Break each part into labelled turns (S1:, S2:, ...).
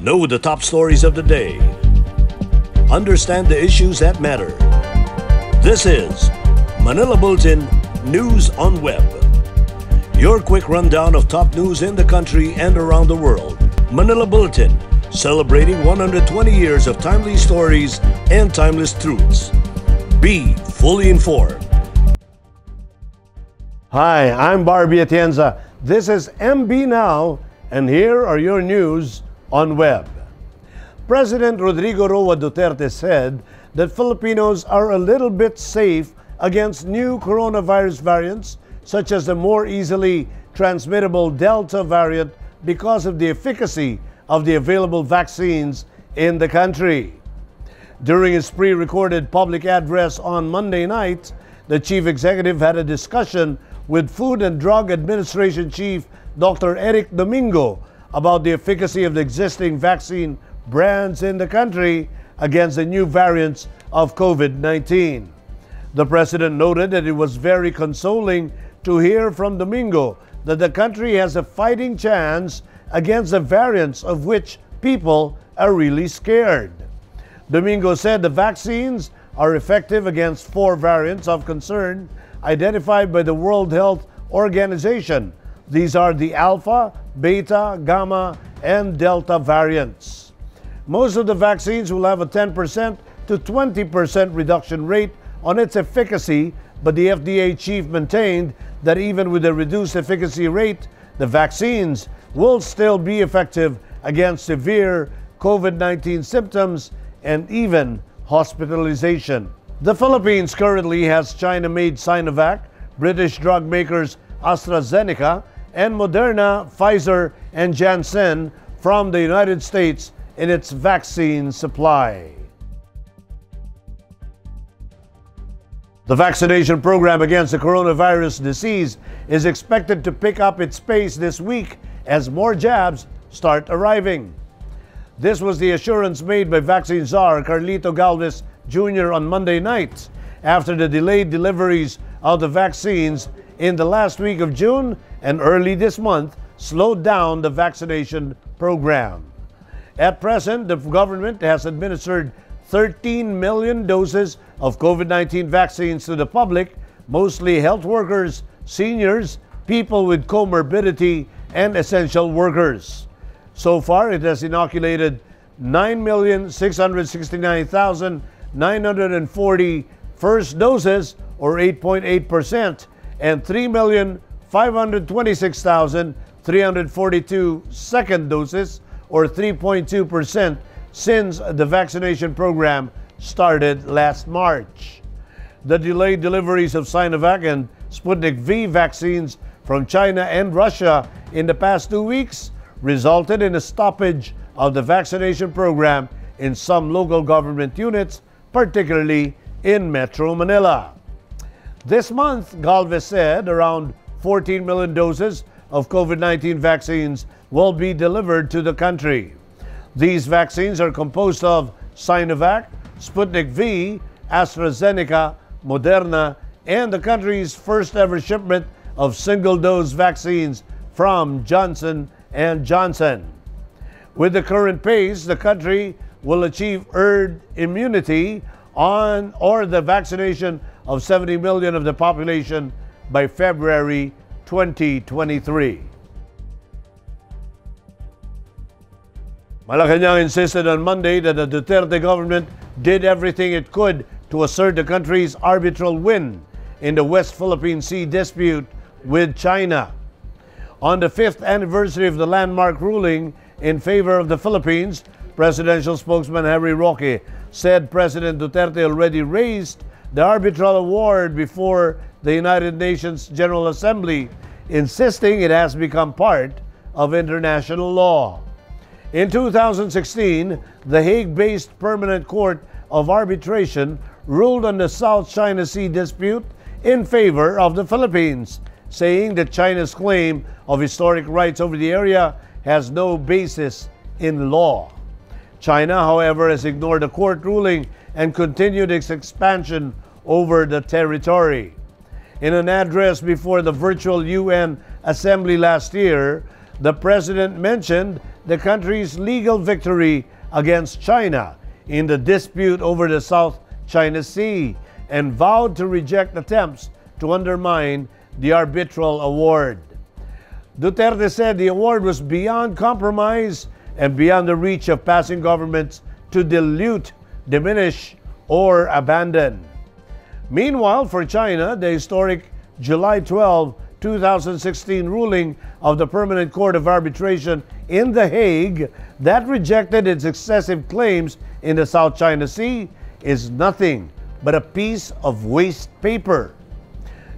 S1: Know the top stories of the day. Understand the issues that matter. This is Manila Bulletin News on Web. Your quick rundown of top news in the country and around the world. Manila Bulletin, celebrating 120 years of timely stories and timeless truths. Be fully informed.
S2: Hi, I'm Barbie Atienza. This is MB Now, and here are your news on web. President Rodrigo Roa Duterte said that Filipinos are a little bit safe against new coronavirus variants, such as the more easily transmittable Delta variant, because of the efficacy of the available vaccines in the country. During his pre-recorded public address on Monday night, the chief executive had a discussion with Food and Drug Administration Chief Dr. Eric Domingo about the efficacy of the existing vaccine brands in the country against the new variants of COVID-19. The president noted that it was very consoling to hear from Domingo that the country has a fighting chance against the variants of which people are really scared. Domingo said the vaccines are effective against 4 variants of concern identified by the World Health Organization. These are the Alpha, Beta, Gamma, and Delta variants. Most of the vaccines will have a 10% to 20% reduction rate on its efficacy, but the FDA chief maintained that even with a reduced efficacy rate, the vaccines will still be effective against severe COVID-19 symptoms and even hospitalization. The Philippines currently has China-made Sinovac, British drug makers AstraZeneca, and Moderna, Pfizer, and Janssen from the United States in its vaccine supply. The vaccination program against the coronavirus disease is expected to pick up its pace this week as more jabs start arriving. This was the assurance made by vaccine czar Carlito Galvez Jr. on Monday night after the delayed deliveries of the vaccines in the last week of June and early this month slowed down the vaccination program. At present, the government has administered 13 million doses of COVID-19 vaccines to the public, mostly health workers, seniors, people with comorbidity, and essential workers. So far, it has inoculated 9,669,940 first doses, or 8.8%, and 3,526,342 second doses, or 3.2%, since the vaccination program started last March. The delayed deliveries of Sinovac and Sputnik V vaccines from China and Russia in the past 2 weeks resulted in a stoppage of the vaccination program in some local government units, particularly in Metro Manila. This month, Galvez said, around 14 million doses of COVID-19 vaccines will be delivered to the country. These vaccines are composed of Sinovac, Sputnik V, AstraZeneca, Moderna, and the country's first ever shipment of single-dose vaccines from Johnson & Johnson. With the current pace, the country will achieve herd immunity on or the vaccination of 70 million of the population by February 2023. Malacanang insisted on Monday that the Duterte government did everything it could to assert the country's arbitral win in the West Philippine Sea dispute with China. On the 5th anniversary of the landmark ruling in favor of the Philippines, presidential spokesman Harry Roque said President Duterte already raised the arbitral award before the United Nations General Assembly, insisting it has become part of international law. In 2016, the Hague-based Permanent Court of Arbitration ruled on the South China Sea dispute in favor of the Philippines, saying that China's claim of historic rights over the area has no basis in law. China, however, has ignored the court ruling and continued its expansion over the territory. In an address before the virtual UN Assembly last year, the president mentioned the country's legal victory against China in the dispute over the South China Sea and vowed to reject attempts to undermine the arbitral award. Duterte said the award was beyond compromise and beyond the reach of passing governments to dilute, diminish, or abandon. Meanwhile, for China, the historic July 12, 2016 ruling of the Permanent Court of Arbitration in The Hague that rejected its excessive claims in the South China Sea is nothing but a piece of waste paper.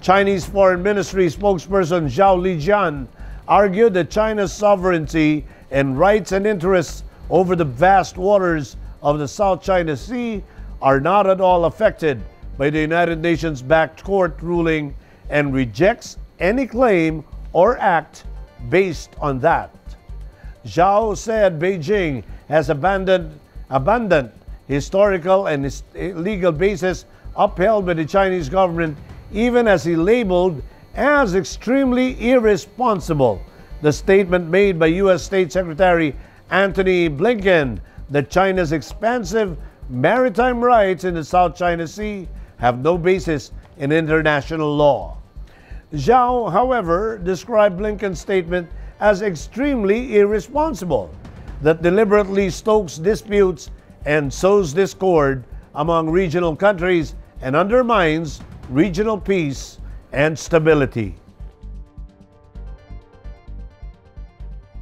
S2: Chinese Foreign Ministry spokesperson Zhao Lijian argued that China's sovereignty and rights and interests over the vast waters of the South China Sea are not at all affected by the United Nations-backed court ruling and rejects any claim or act based on that. Zhao said Beijing has abandoned historical and legal basis upheld by the Chinese government, even as he labeled as extremely irresponsible the statement made by U.S. State Secretary Antony Blinken that China's expansive maritime rights in the South China Sea have no basis in international law. Zhao, however, described Blinken's statement as extremely irresponsible, that deliberately stokes disputes and sows discord among regional countries and undermines regional peace and stability.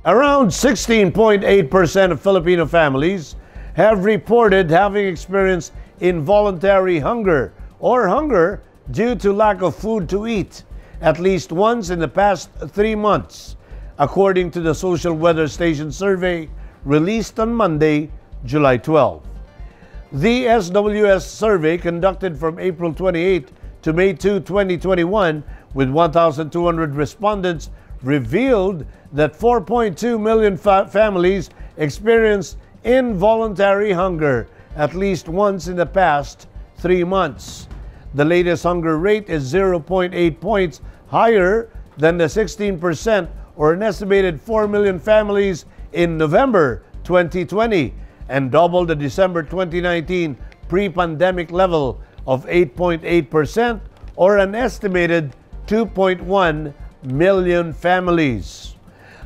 S2: Around 16.8% of Filipino families have reported having experienced involuntary hunger or hunger due to lack of food to eat at least once in the past 3 months, according to the Social Weather Station survey released on Monday, July 12. The SWS survey, conducted from April 28 to May 2, 2021, with 1,200 respondents, revealed that 4.2 million families experienced involuntary hunger at least once in the past 3 months. The latest hunger rate is 0.8 points higher than the 16%, or an estimated 4 million families in November 2020, and double the December 2019 pre-pandemic level of 8.8%, or an estimated 2.1 million families.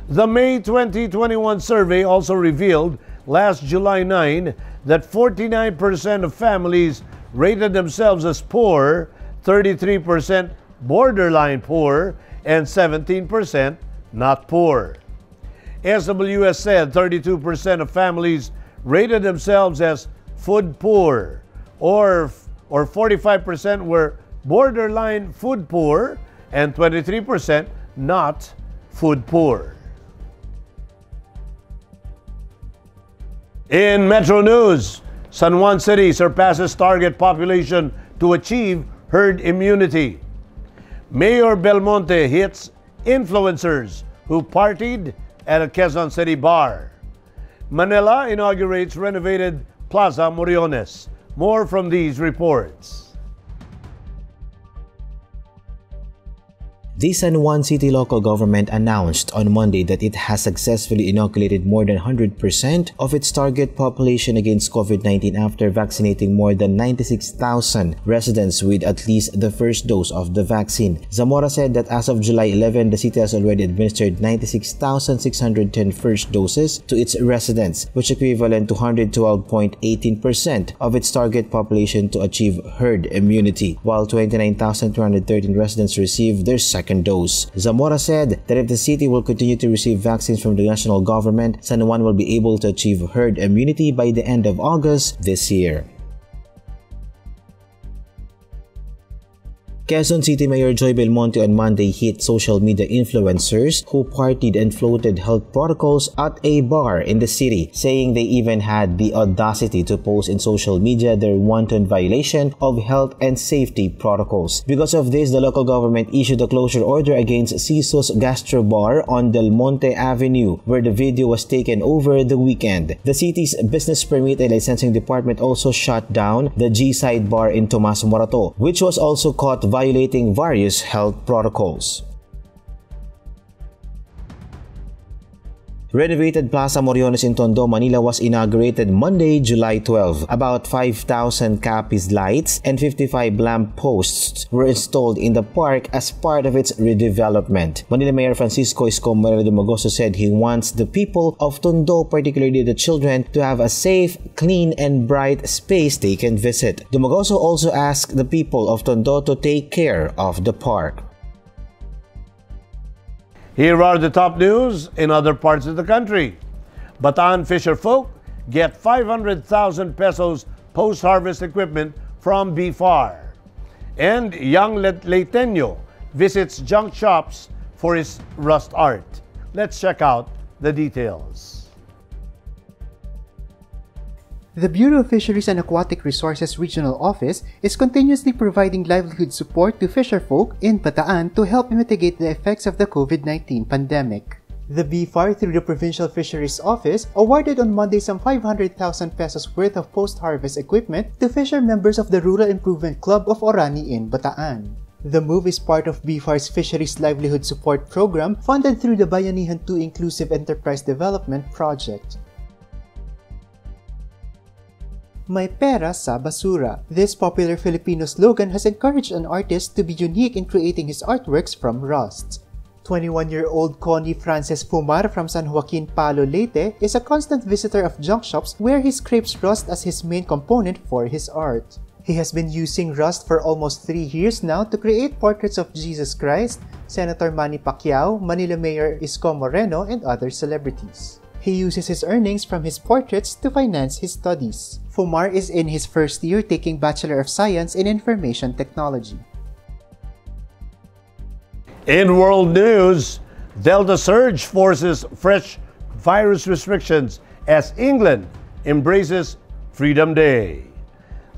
S2: The May 2021 survey also revealed last July 9 that 49% of families rated themselves as poor, 33% borderline poor, and 17% not poor. SWS said 32% of families rated themselves as food poor, or 45% were borderline food poor, and 23% not food poor. In Metro News, San Juan City surpasses target population to achieve herd immunity. Mayor Belmonte hits influencers who partied at a Quezon City bar. Manila inaugurates renovated Plaza Moriones. More from these reports.
S3: The San Juan City local government announced on Monday that it has successfully inoculated more than 100% of its target population against COVID-19 after vaccinating more than 96,000 residents with at least the first dose of the vaccine. Zamora said that as of July 11, the city has already administered 96,610 first doses to its residents, which equivalent to 112.18% of its target population to achieve herd immunity, while 29,213 residents received their second dose. Zamora said that if the city will continue to receive vaccines from the national government, San Juan will be able to achieve herd immunity by the end of August this year. Quezon City Mayor Joy Belmonte on Monday hit social media influencers who partied and floated health protocols at a bar in the city, saying they even had the audacity to post in social media their wanton violation of health and safety protocols. Because of this, the local government issued a closure order against Siso's Gastro Bar on Del Monte Avenue, where the video was taken over the weekend. The city's Business Permit and Licensing Department also shut down the G-Side Bar in Tomas Morato, which was also caught violating various health protocols. Renovated Plaza Moriones in Tondo, Manila was inaugurated Monday, July 12. About 5,000 Capiz lights and 55 lamp posts were installed in the park as part of its redevelopment. Manila Mayor Francisco Isko Moreno Dumagoso said he wants the people of Tondo, particularly the children, to have a safe, clean, and bright space they can visit. Dumagoso also asked the people of Tondo to take care of the park.
S2: Here are the top news in other parts of the country. Bataan fisher folk get 500,000 pesos post-harvest equipment from BFAR. And young Leyteño visits junk shops for his rust art. Let's check out the details.
S4: The Bureau of Fisheries and Aquatic Resources Regional Office is continuously providing livelihood support to fisherfolk in Bataan to help mitigate the effects of the COVID-19 pandemic. The BFAR, through the Provincial Fisheries Office, awarded on Monday some 500,000 pesos worth of post-harvest equipment to fisher members of the Rural Improvement Club of Orani in Bataan. The move is part of BFAR's Fisheries Livelihood Support Program funded through the Bayanihan 2 Inclusive Enterprise Development Project. May pera sa basura. This popular Filipino slogan has encouraged an artist to be unique in creating his artworks from rust. 21-year-old Connie Frances Fumar from San Joaquin Palo, Leyte is a constant visitor of junk shops where he scrapes rust as his main component for his art. He has been using rust for almost 3 years now to create portraits of Jesus Christ, Senator Manny Pacquiao, Manila Mayor Isko Moreno, and other celebrities. He uses his earnings from his portraits to finance his studies. Fumar is in his first year taking Bachelor of Science in Information Technology.
S2: In world news, Delta surge forces fresh virus restrictions as England embraces Freedom Day.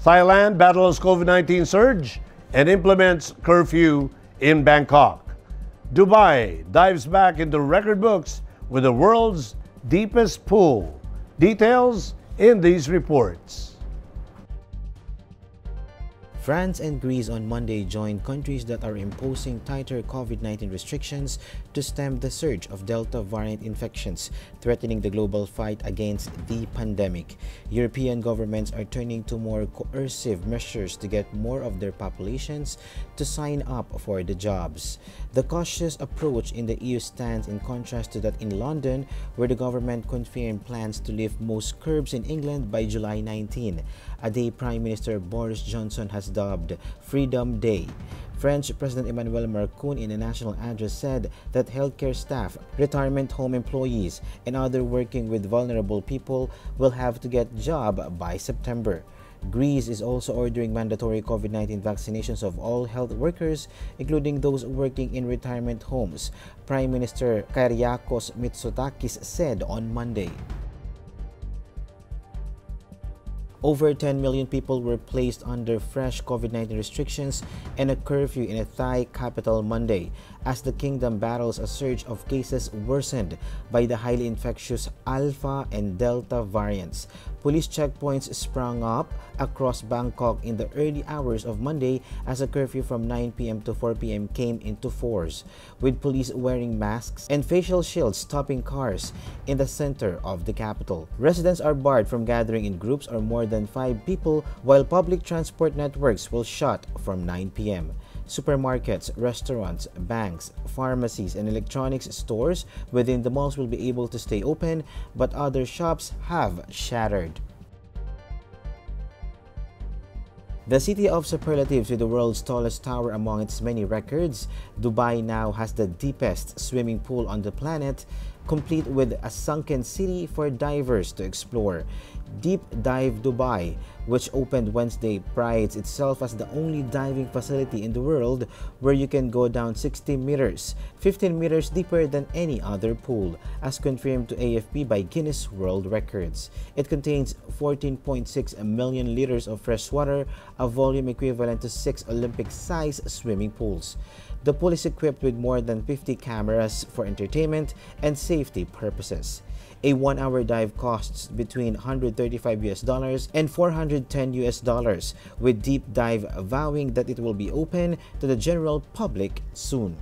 S2: Thailand battles COVID-19 surge and implements curfew in Bangkok. Dubai dives back into record books with the world's deepest pool. Details in these reports.
S3: France and Greece on Monday joined countries that are imposing tighter COVID-19 restrictions to stem the surge of Delta variant infections, threatening the global fight against the pandemic. European governments are turning to more coercive measures to get more of their populations to sign up for the jobs. The cautious approach in the EU stands in contrast to that in London, where the government confirmed plans to lift most curbs in England by July 19, a day Prime Minister Boris Johnson has dubbed Freedom Day. French President Emmanuel Macron in a national address said that healthcare staff, retirement home employees, and other working with vulnerable people will have to get job by September. Greece is also ordering mandatory COVID-19 vaccinations of all health workers, including those working in retirement homes, Prime Minister Kyriakos Mitsotakis said on Monday. Over 10 million people were placed under fresh COVID-19 restrictions and a curfew in a Thai capital Monday as the kingdom battles a surge of cases worsened by the highly infectious Alpha and Delta variants. Police checkpoints sprang up across Bangkok in the early hours of Monday as a curfew from 9 p.m. to 4 p.m. came into force, with police wearing masks and facial shields stopping cars in the center of the capital. Residents are barred from gathering in groups or more than 5 people, while public transport networks will shut from 9 p.m. Supermarkets, restaurants, banks, pharmacies, and electronics stores within the malls will be able to stay open, but other shops have shattered. The city of superlatives with the world's tallest tower among its many records, Dubai now has the deepest swimming pool on the planet, complete with a sunken city for divers to explore. Deep Dive Dubai, which opened Wednesday, prides itself as the only diving facility in the world where you can go down 60 meters, 15 meters deeper than any other pool, as confirmed to AFP by Guinness World Records. It contains 14.6 million liters of fresh water, a volume equivalent to 6 Olympic-sized swimming pools. The pool is equipped with more than 50 cameras for entertainment and safety purposes. A 1-hour dive costs between $135 and $410, with Deep Dive vowing that it will be open to the general public soon.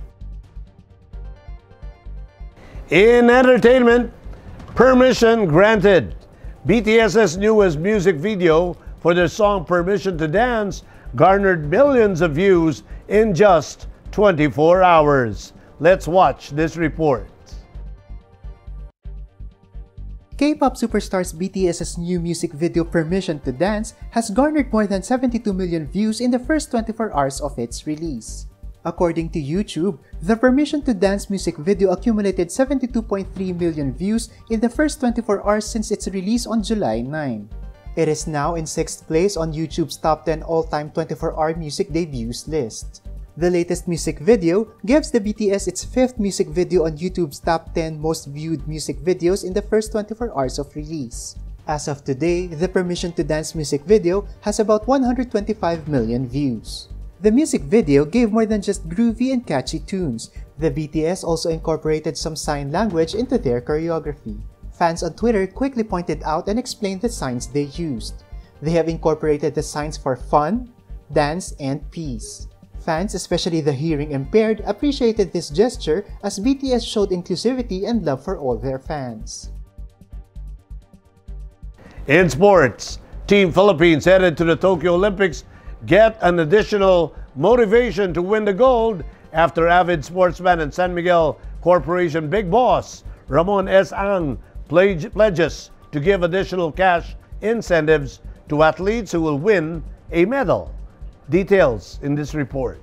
S2: In entertainment, Permission granted. BTS's newest music video for their song Permission to Dance garnered millions of views in just 24 hours. Let's watch this report.
S4: K-pop superstars BTS's new music video Permission to Dance has garnered more than 72 million views in the first 24 hours of its release. According to YouTube, the Permission to Dance music video accumulated 72.3 million views in the first 24 hours since its release on July 9. It is now in 6th place on YouTube's top 10 all-time 24-hour music debuts list. The latest music video gives the BTS its 5th music video on YouTube's top 10 most viewed music videos in the first 24 hours of release. As of today, the Permission to Dance music video has about 125 million views. The music video gave more than just groovy and catchy tunes. The BTS also incorporated some sign language into their choreography. Fans on Twitter quickly pointed out and explained the signs they used. They have incorporated the signs for fun, dance, and peace. Fans, especially the hearing impaired, appreciated this gesture as BTS showed inclusivity and love for all their fans.
S2: In sports, Team Philippines headed to the Tokyo Olympics get an additional motivation to win the gold after avid sportsman and San Miguel Corporation big boss Ramon S pledges to give additional cash incentives to athletes who will win a medal. Details in this report.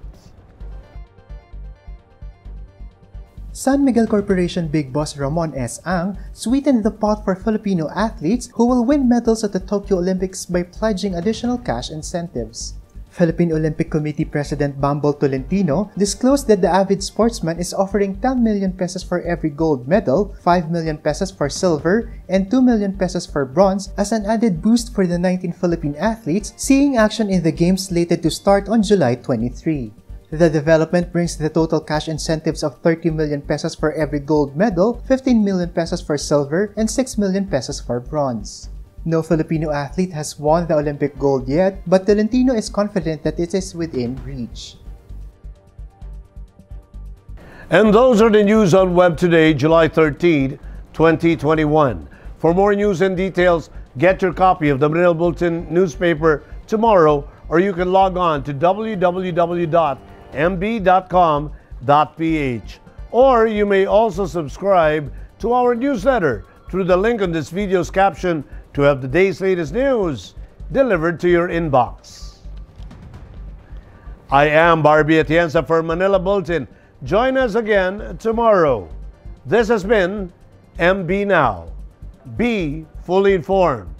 S4: San Miguel Corporation big boss Ramon S sweetened the pot for Filipino athletes who will win medals at the Tokyo Olympics by pledging additional cash incentives. Filipino Olympic Committee President Bambol Tolentino disclosed that the avid sportsman is offering 10 million pesos for every gold medal, 5 million pesos for silver, and 2 million pesos for bronze as an added boost for the 19 Philippine athletes seeing action in the games slated to start on July 23. The development brings the total cash incentives of 30 million pesos for every gold medal, 15 million pesos for silver, and 6 million pesos for bronze. No Filipino athlete has won the Olympic gold yet, but Tolentino is confident that it is within reach.
S2: And those are the news on Web today, July 13, 2021. For more news and details, get your copy of the Manila Bulletin newspaper tomorrow, or you can log on to www.mb.com.ph. Or you may also subscribe to our newsletter through the link on this video's caption to have the day's latest news delivered to your inbox. I am Barbie Atienza for Manila Bulletin. Join us again tomorrow. This has been MB Now. Be fully informed.